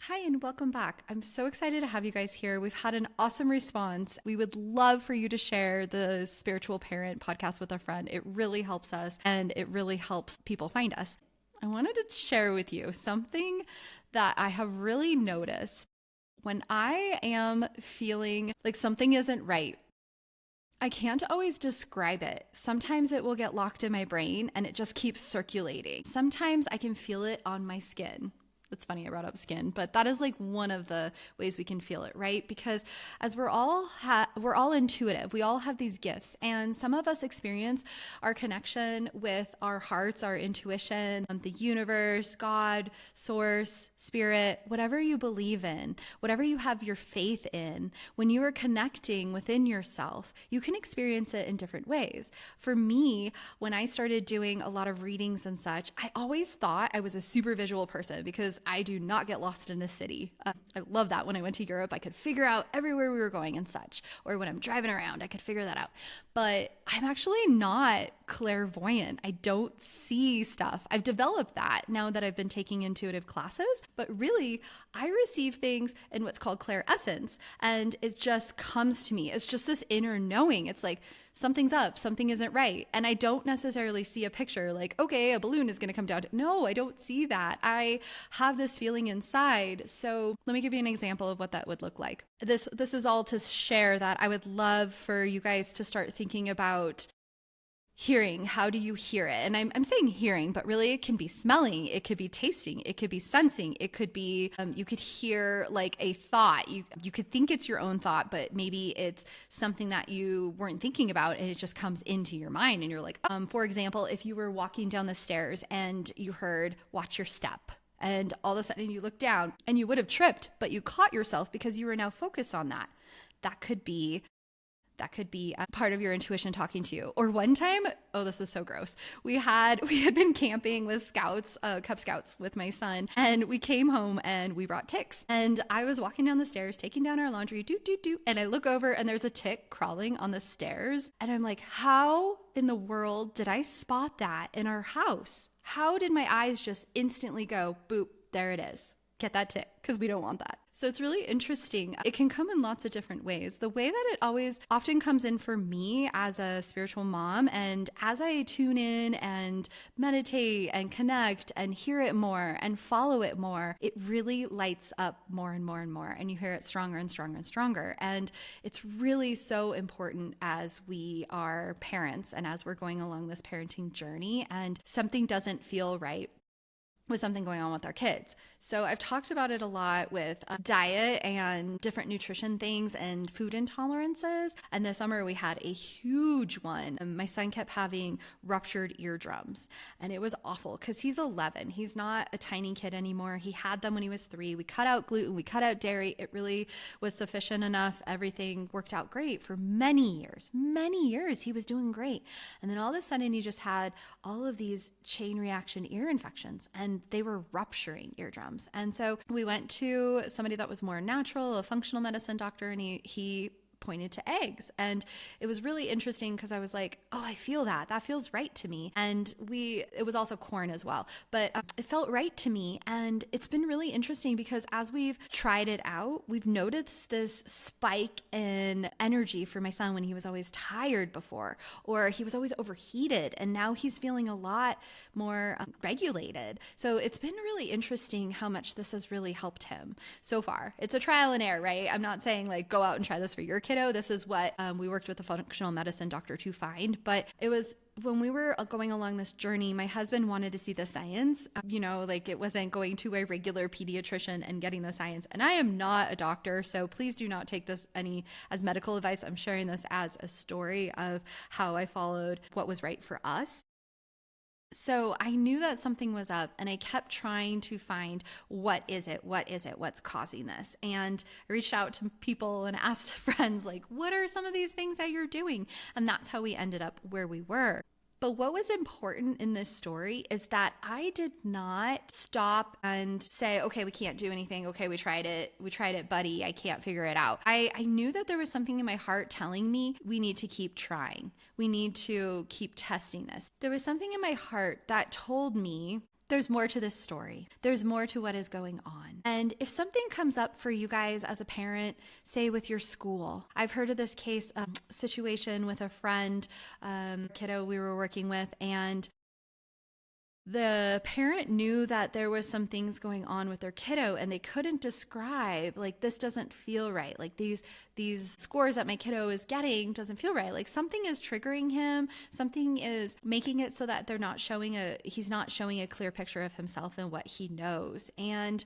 Hi, and welcome back. I'm so excited to have you guys here. We've had an awesome response. We would love for you to share the Spiritual Parent podcast with a friend. It really helps us and it really helps people find us. I wanted to share with you something that I have really noticed when I am feeling like something isn't right. I can't always describe it. Sometimes it will get locked in my brain and it just keeps circulating. Sometimes I can feel it on my skin. It's funny I brought up skin, but that is like one of the ways we can feel it, right? Because as we're all intuitive, we all have these gifts, and some of us experience our connection with our hearts, our intuition, the universe, God, source, spirit, whatever you believe in, whatever you have your faith in. When you are connecting within yourself, you can experience it in different ways. For me, when I started doing a lot of readings and such, I always thought I was a super visual person because I do not get lost in a city. I love that. When I went to Europe, I could figure out everywhere we were going and such. Or when I'm driving around, I could figure that out. But I'm actually not clairvoyant. I don't see stuff. I've developed that now that I've been taking intuitive classes. But really, I receive things in what's called clairessence. And it just comes to me. It's just this inner knowing. It's like, something's up, something isn't right. And I don't necessarily see a picture like, okay, a balloon is going to come down. No, I don't see that. I have this feeling inside. So let me give you an example of what that would look like. This is all to share that I would love for you guys to start thinking about hearing. How do you hear it? And I'm saying hearing, but really it can be smelling, it could be tasting, it could be sensing, it could be, you could hear like a thought. You could think it's your own thought, but maybe it's something that you weren't thinking about and it just comes into your mind and you're like, for example, if you were walking down the stairs and you heard, watch your step. And all of a sudden you look down and you would have tripped, but you caught yourself because you were now focused on that. That could be a part of your intuition talking to you. Or one time, oh, this is so gross. We had been camping with scouts, Cub Scouts with my son, and we came home and we brought ticks. And I was walking down the stairs, taking down our laundry, and I look over and there's a tick crawling on the stairs. And I'm like, how in the world did I spot that in our house? How did my eyes just instantly go, boop, there it is. Get that tick, because we don't want that. So it's really interesting. It can come in lots of different ways. The way that it always often comes in for me as a spiritual mom, and as I tune in and meditate and connect and hear it more and follow it more, it really lights up more and more and more. And you hear it stronger and stronger and stronger. And it's really so important as we are parents and as we're going along this parenting journey and something doesn't feel right with something going on with our kids. So I've talked about it a lot with diet and different nutrition things and food intolerances. And this summer we had a huge one. My son kept having ruptured eardrums and it was awful because he's 11. He's not a tiny kid anymore. He had them when he was 3. We cut out gluten, we cut out dairy. It really was sufficient enough. Everything worked out great for many years. Many years he was doing great. And then all of a sudden he just had all of these chain reaction ear infections and they were rupturing eardrums. And so we went to somebody that was more natural, a functional medicine doctor, and he pointed to eggs. And it was really interesting because I was like, oh, I feel that. That feels right to me. And it was also corn as well, but it felt right to me. And it's been really interesting because as we've tried it out, we've noticed this spike in energy for my son when he was always tired before, or he was always overheated. And now he's feeling a lot more regulated. So it's been really interesting how much this has really helped him so far. It's a trial and error, right? I'm not saying like, go out and try this for your kiddo. This is what we worked with a functional medicine doctor to find. But it was when we were going along this journey, my husband wanted to see the science. Like it wasn't going to a regular pediatrician and getting the science. And I am not a doctor, so please do not take this as medical advice. I'm sharing this as a story of how I followed what was right for us. So I knew that something was up and I kept trying to find what is it, what's causing this? And I reached out to people and asked friends, like, what are some of these things that you're doing? And that's how we ended up where we were. But what was important in this story is that I did not stop and say, okay, we can't do anything. Okay, we tried it, buddy. I can't figure it out. I knew that there was something in my heart telling me we need to keep trying. We need to keep testing this. There was something in my heart that told me there's more to this story. There's more to what is going on. And if something comes up for you guys as a parent, say with your school, I've heard of this case, situation with a friend, kiddo we were working with, and the parent knew that there was some things going on with their kiddo and they couldn't describe, like, this doesn't feel right. Like these scores that my kiddo is getting doesn't feel right. Like something is triggering him. Something is making it so that he's not showing a clear picture of himself and what he knows. And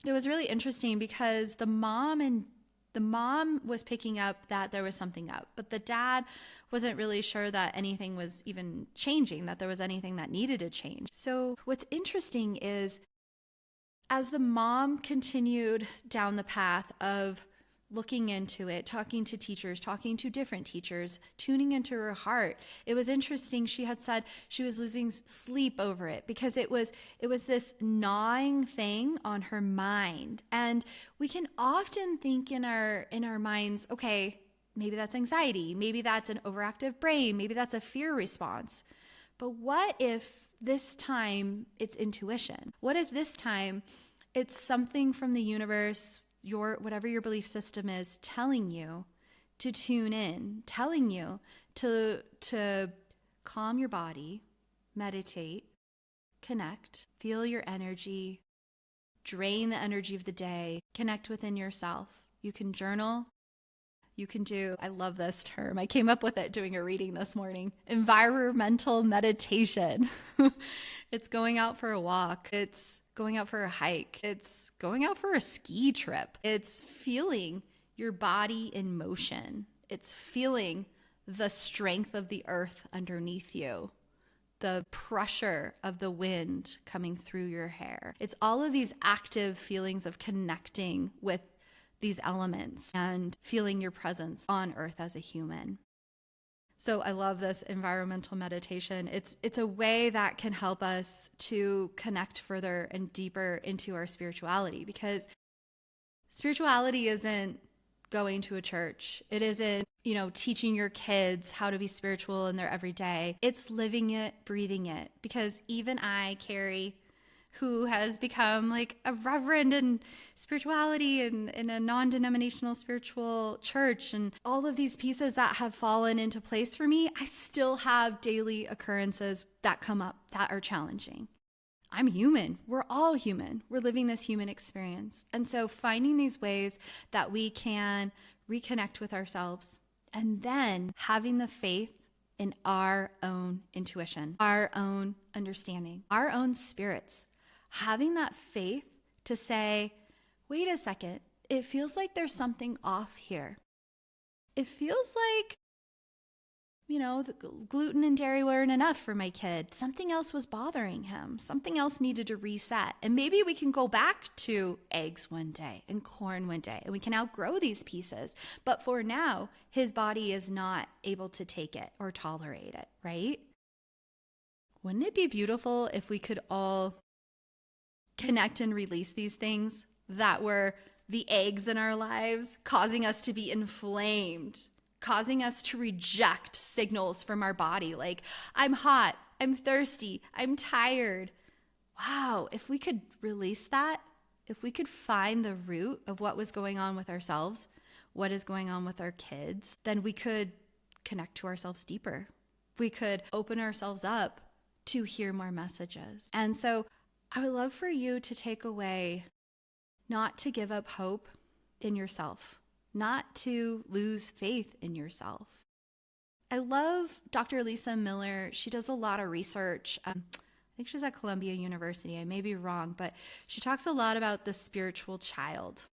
it was really interesting because the mom was picking up that there was something up, but the dad wasn't really sure that anything was even changing, that there was anything that needed to change. So what's interesting is as the mom continued down the path of looking into it, talking to teachers, talking to different teachers, tuning into her heart, it was interesting. She had said she was losing sleep over it because it was this gnawing thing on her mind. And we can often think in our minds, okay, maybe that's anxiety, maybe that's an overactive brain, maybe that's a fear response. But what if this time it's intuition? What if this time it's something from the universe, whatever your belief system is, telling you to tune in, telling you to calm your body, meditate, connect, feel your energy, drain the energy of the day, connect within yourself. You can journal. You can do, I love this term, I came up with it doing a reading this morning, environmental meditation. It's going out for a walk. It's going out for a hike. It's going out for a ski trip. It's feeling your body in motion. It's feeling the strength of the earth underneath you, the pressure of the wind coming through your hair. It's all of these active feelings of connecting with these elements and feeling your presence on earth as a human. So I love this environmental meditation. It's a way that can help us to connect further and deeper into our spirituality, because spirituality isn't going to a church. It isn't, teaching your kids how to be spiritual in their everyday. It's living it, breathing it. Because even I, Carrie, who has become like a reverend in spirituality and in a non-denominational spiritual church and all of these pieces that have fallen into place for me, I still have daily occurrences that come up that are challenging. I'm human. We're all human. We're living this human experience. And so finding these ways that we can reconnect with ourselves and then having the faith in our own intuition, our own understanding, our own spirits, having that faith to say, wait a second, it feels like there's something off here. It feels like, the gluten and dairy weren't enough for my kid. Something else was bothering him. Something else needed to reset. And maybe we can go back to eggs one day and corn one day, and we can outgrow these pieces. But for now, his body is not able to take it or tolerate it, right? Wouldn't it be beautiful if we could all connect and release these things that were the eggs in our lives, causing us to be inflamed, causing us to reject signals from our body like, I'm hot, I'm thirsty, I'm tired. Wow, if we could release that, if we could find the root of what was going on with ourselves, what is going on with our kids, then we could connect to ourselves deeper. We could open ourselves up to hear more messages. And so I would love for you to take away not to give up hope in yourself, not to lose faith in yourself. I love Dr. Lisa Miller. She does a lot of research. I think she's at Columbia University. I may be wrong, but she talks a lot about the spiritual child,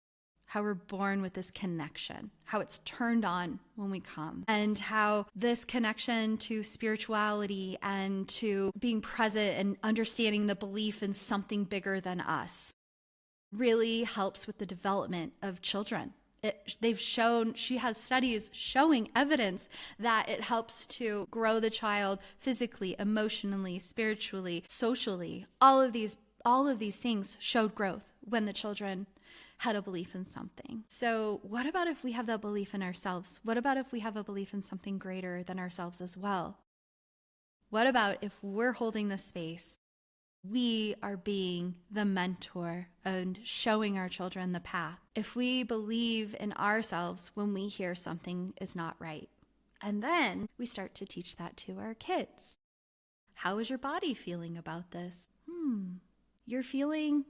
how we're born with this connection, how it's turned on when we come, and how this connection to spirituality and to being present and understanding the belief in something bigger than us really helps with the development of children. She has studies showing evidence that it helps to grow the child physically, emotionally, spiritually, socially. All of these things showed growth when the children had a belief in something. So what about if we have that belief in ourselves? What about if we have a belief in something greater than ourselves as well? What about if we're holding the space We are being the mentor and showing our children the path. If we believe in ourselves when we hear something is not right, and then we start to teach that to our kids. How is your body feeling about this? You're feeling,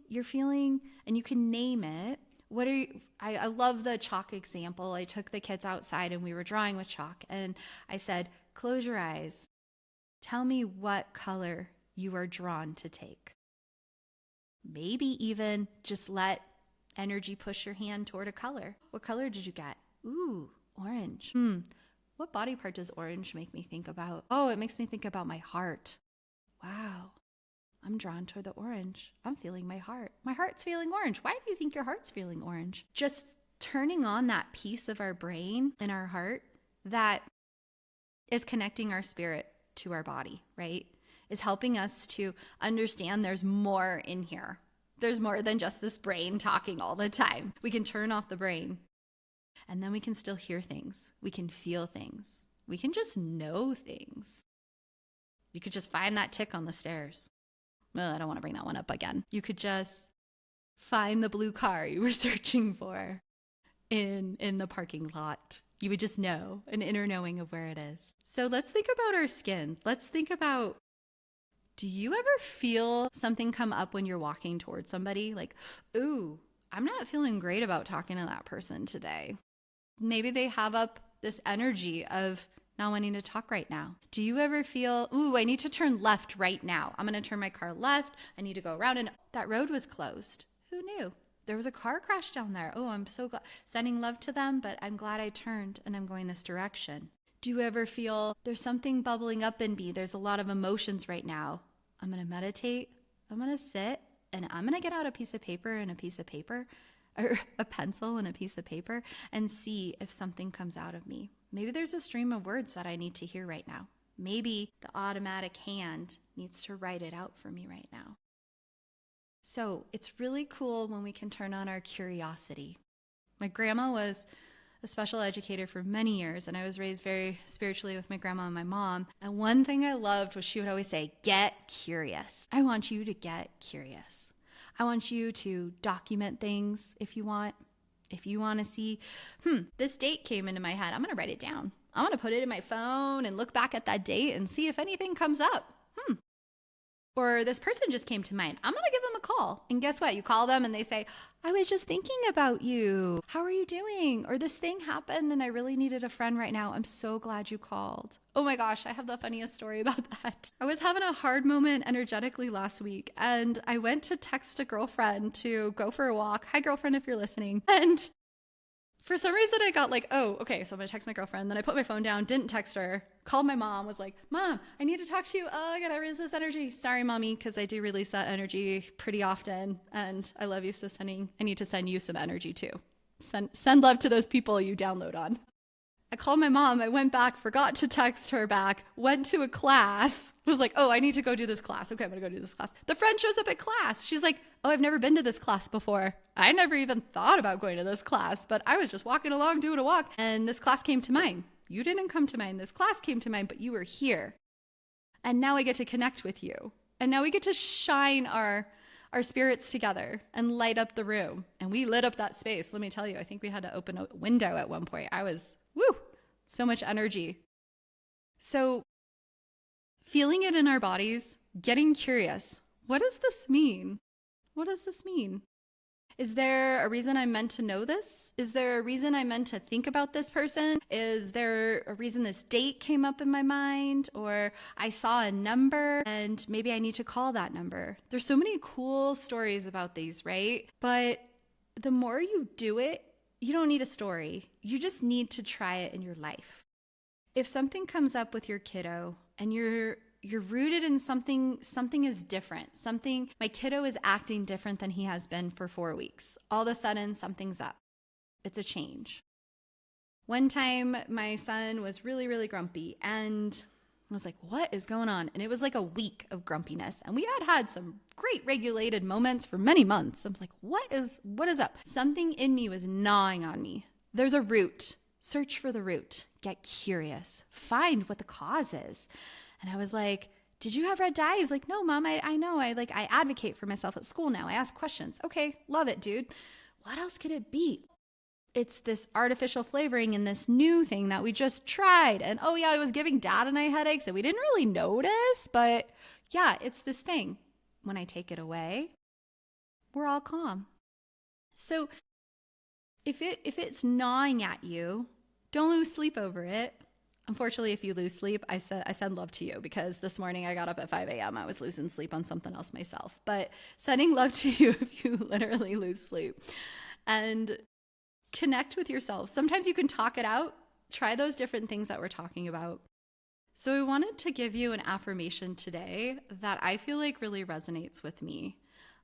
and you can name it. What are you? I love the chalk example. I took the kids outside and we were drawing with chalk, and I said, close your eyes. Tell me what color you are drawn to take. Maybe even just let energy push your hand toward a color. What color did you get? Ooh, orange. What body part does orange make me think about? Oh, it makes me think about my heart. Wow, I'm drawn toward the orange. I'm feeling my heart. My heart's feeling orange. Why do you think your heart's feeling orange? Just turning on that piece of our brain and our heart that is connecting our spirit to our body, right? Is helping us to understand there's more in here. There's more than just this brain talking all the time. We can turn off the brain and then we can still hear things. We can feel things. We can just know things. You could just find that tick on the stairs. Well, I don't want to bring that one up again. You could just find the blue car you were searching for in the parking lot. You would just know, an inner knowing of where it is. So let's think about our skin. Let's think about, do you ever feel something come up when you're walking towards somebody? Like, ooh, I'm not feeling great about talking to that person today. Maybe they have up this energy of not wanting to talk right now. Do you ever feel, ooh, I need to turn left right now. I'm going to turn my car left. I need to go around, and that road was closed. Who knew? There was a car crash down there. Oh, I'm so glad. Sending love to them, but I'm glad I turned and I'm going this direction. Do you ever feel there's something bubbling up in me? There's a lot of emotions right now. I'm going to meditate. I'm going to sit, and I'm going to get out a piece of paper and a piece of paper, or a pencil and a piece of paper, and see if something comes out of me. Maybe there's a stream of words that I need to hear right now. Maybe the automatic hand needs to write it out for me right now. So it's really cool when we can turn on our curiosity. My grandma was a special educator for many years, and I was raised very spiritually with my grandma and my mom. And one thing I loved was she would always say, get curious. I want you to get curious. I want you to document things if you want. If you want to see, this date came into my head, I'm going to write it down. I'm going to put it in my phone and look back at that date and see if anything comes up. Or this person just came to mind. I'm going to give them a call. And guess what? You call them and they say, I was just thinking about you. How are you doing? Or this thing happened and I really needed a friend right now. I'm so glad you called. Oh my gosh, I have the funniest story about that. I was having a hard moment energetically last week, and I went to text a girlfriend to go for a walk. Hi, girlfriend, if you're listening. And for some reason I got like, oh, okay, so I'm gonna text my girlfriend. Then I put my phone down, didn't text her, called my mom, was like, Mom, I need to talk to you. Oh, I gotta release this energy. Sorry, Mommy, because I do release that energy pretty often and I love you. So I need to send you some energy too. Send love to those people you download on. I called my mom, I went back, forgot to text her back, went to a class, was like, oh, I need to go do this class. Okay, I'm gonna go do this class. The friend shows up at class. She's like, oh, I've never been to this class before. I never even thought about going to this class, but I was just walking along doing a walk and this class came to mind. You didn't come to mind. This class came to mind, but you were here. And now I get to connect with you. And now we get to shine our spirits together and light up the room. And we lit up that space. Let me tell you, I think we had to open a window at one point. I was, so much energy. So feeling it in our bodies, getting curious. What does this mean? What does this mean? Is there a reason I'm meant to know this? Is there a reason I'm meant to think about this person? Is there a reason this date came up in my mind? Or I saw a number and maybe I need to call that number. There's so many cool stories about these, right? But the more you do it, you don't need a story. You just need to try it in your life. If something comes up with your kiddo and you're rooted in something is different. My kiddo is acting different than he has been for 4 weeks. All of a sudden, something's up. It's a change. One time, my son was really, really grumpy, and I was like, what is going on? And it was like a week of grumpiness. And we had some great regulated moments for many months. I'm like, what is up? Something in me was gnawing on me. There's a root. Search for the root. Get curious. Find what the cause is. And I was like, Did you have red dye? He's like, no, mom, I know. I advocate for myself at school now. I ask questions. Okay, love it, dude. What else could it be? It's this artificial flavoring in this new thing that we just tried. And oh yeah, it was giving dad and I headaches and we didn't really notice, but yeah, it's this thing. When I take it away, we're all calm. So if it's gnawing at you, don't lose sleep over it. Unfortunately, if you lose sleep, I send love to you, because this morning I got up at 5 a.m. I was losing sleep on something else myself. But sending love to you if you literally lose sleep. And connect with yourself. Sometimes you can talk it out. Try those different things that we're talking about. So I wanted to give you an affirmation today that I feel like really resonates with me.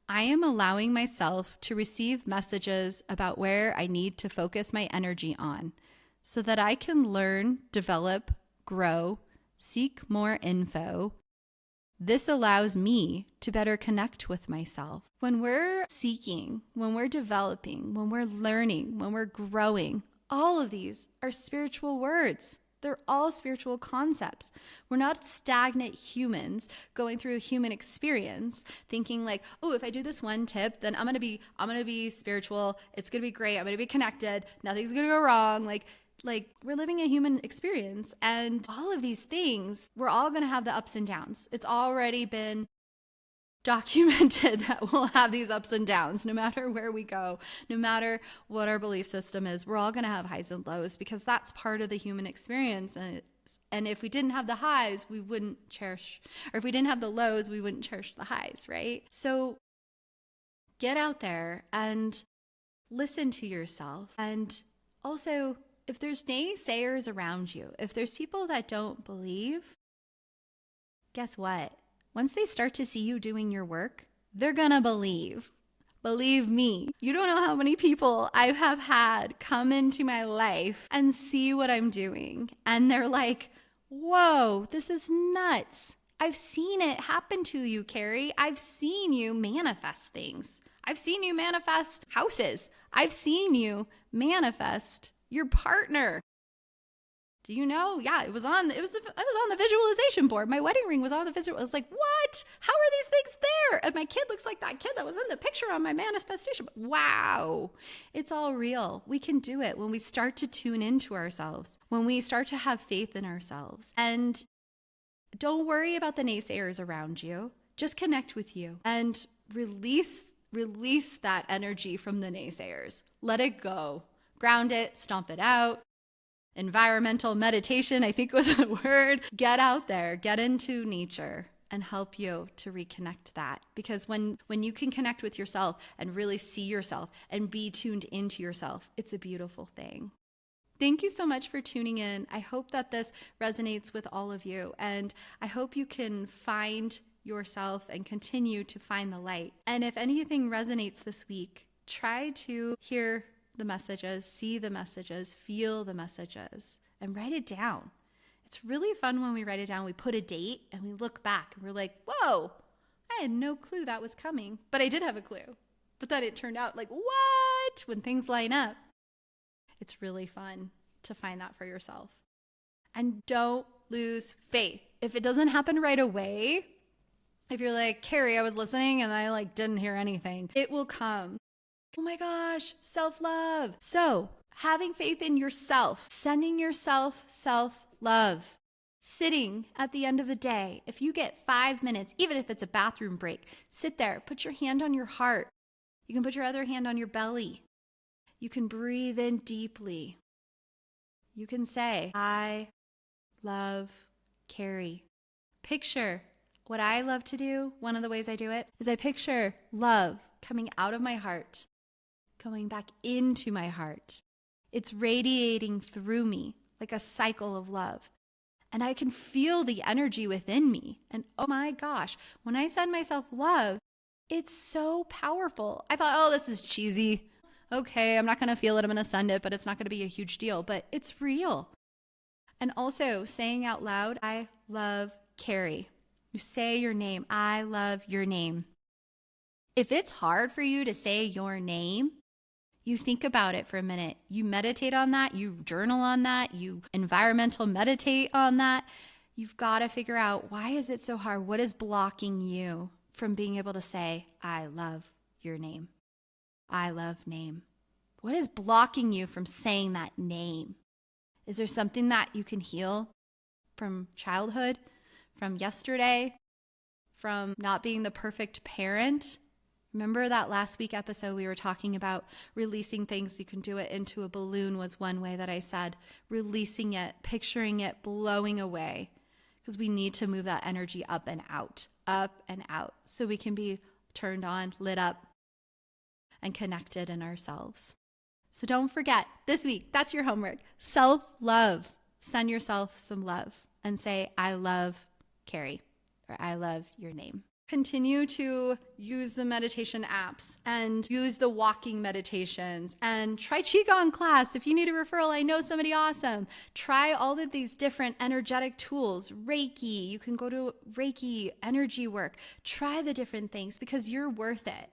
I am allowing myself to receive messages about where I need to focus my energy on so that I can learn, develop, grow, seek more info. This allows me to better connect with myself. When we're seeking, when we're developing, when we're learning, when we're growing, all of these are spiritual words. They're all spiritual concepts. We're not stagnant humans going through a human experience thinking like, oh, if I do this one tip, then I'm going to be spiritual. It's going to be great. I'm going to be connected. Nothing's going to go wrong. Like we're living a human experience, and all of these things, we're all going to have the ups and downs. It's already been documented that we'll have these ups and downs no matter where we go, no matter what our belief system is. We're all going to have highs and lows because that's part of the human experience. And if we didn't have the highs, we wouldn't cherish, or if we didn't have the lows, we wouldn't cherish the highs, right? So get out there and listen to yourself. And also, if there's naysayers around you, if there's people that don't believe, guess what? Once they start to see you doing your work, they're gonna believe. Believe me. You don't know how many people I have had come into my life and see what I'm doing. And they're like, whoa, this is nuts. I've seen it happen to you, Carrie. I've seen you manifest things. I've seen you manifest houses. I've seen you manifest your partner. Do you know? Yeah, it was on the visualization board. My wedding ring was on the visual. I was like, what? How are these things there? And my kid looks like that kid that was in the picture on my manifestation. Wow. It's all real. We can do it when we start to tune into ourselves, when we start to have faith in ourselves. And don't worry about the naysayers around you. Just connect with you and release that energy from the naysayers. Let it go. Ground it, stomp it out. Environmental meditation, I think was the word. Get out there, get into nature and help you to reconnect that. Because when you can connect with yourself and really see yourself and be tuned into yourself, it's a beautiful thing. Thank you so much for tuning in. I hope that this resonates with all of you, and I hope you can find yourself and continue to find the light. And if anything resonates this week, try to hear the messages, see the messages, feel the messages, and write it down. It's really fun when we write it down. We put a date and we look back and we're like, whoa, I had no clue that was coming. But I did have a clue. But then it turned out like, what? When things line up. It's really fun to find that for yourself. And don't lose faith. If it doesn't happen right away, if you're like, Carrie, I was listening and I didn't hear anything, it will come. Oh my gosh, self-love. So having faith in yourself, sending yourself self-love, sitting at the end of the day. If you get 5 minutes, even if it's a bathroom break, sit there, put your hand on your heart. You can put your other hand on your belly. You can breathe in deeply. You can say, I love Carrie. Picture what I love to do. One of the ways I do it is I picture love coming out of my heart, going back into my heart. It's radiating through me like a cycle of love. And I can feel the energy within me. And oh my gosh, when I send myself love, it's so powerful. I thought, oh, this is cheesy. Okay, I'm not going to feel it. I'm going to send it, but it's not going to be a huge deal. But it's real. And also saying out loud, I love Carrie. You say your name. I love your name. If it's hard for you to say your name, you think about it for a minute. You meditate on that. You journal on that. You environmental meditate on that. You've got to figure out, why is it so hard? What is blocking you from being able to say, I love your name? I love name. What is blocking you from saying that name? Is there something that you can heal from childhood, from yesterday, from not being the perfect parent? Remember that last week episode we were talking about releasing things? You can do it into a balloon was one way that I said. Releasing it, picturing it, blowing away. Because we need to move that energy up and out, so we can be turned on, lit up, and connected in ourselves. So don't forget, this week, that's your homework. Self-love. Send yourself some love and say, I love Carrie, or I love your name. Continue to use the meditation apps and use the walking meditations and try Qigong class. If you need a referral, I know somebody awesome. Try all of these different energetic tools. Reiki, you can go to Reiki, energy work. Try the different things because you're worth it.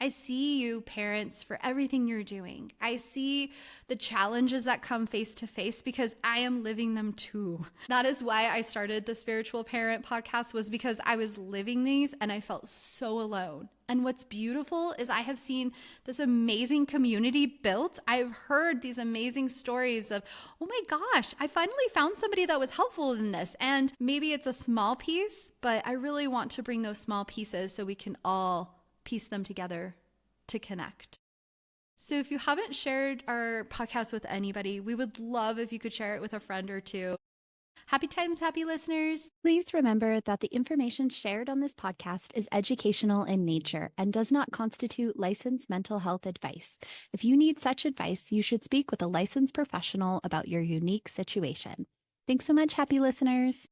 I see you, parents, for everything you're doing. I see the challenges that come face to face because I am living them too. That is why I started the Spiritual Parent podcast, was because I was living these and I felt so alone. And what's beautiful is I have seen this amazing community built. I've heard these amazing stories of, oh my gosh, I finally found somebody that was helpful in this. And maybe it's a small piece, but I really want to bring those small pieces so we can all piece them together to connect. So if you haven't shared our podcast with anybody, we would love if you could share it with a friend or two. Happy times, happy listeners. Please remember that the information shared on this podcast is educational in nature and does not constitute licensed mental health advice. If you need such advice, you should speak with a licensed professional about your unique situation. Thanks so much, happy listeners.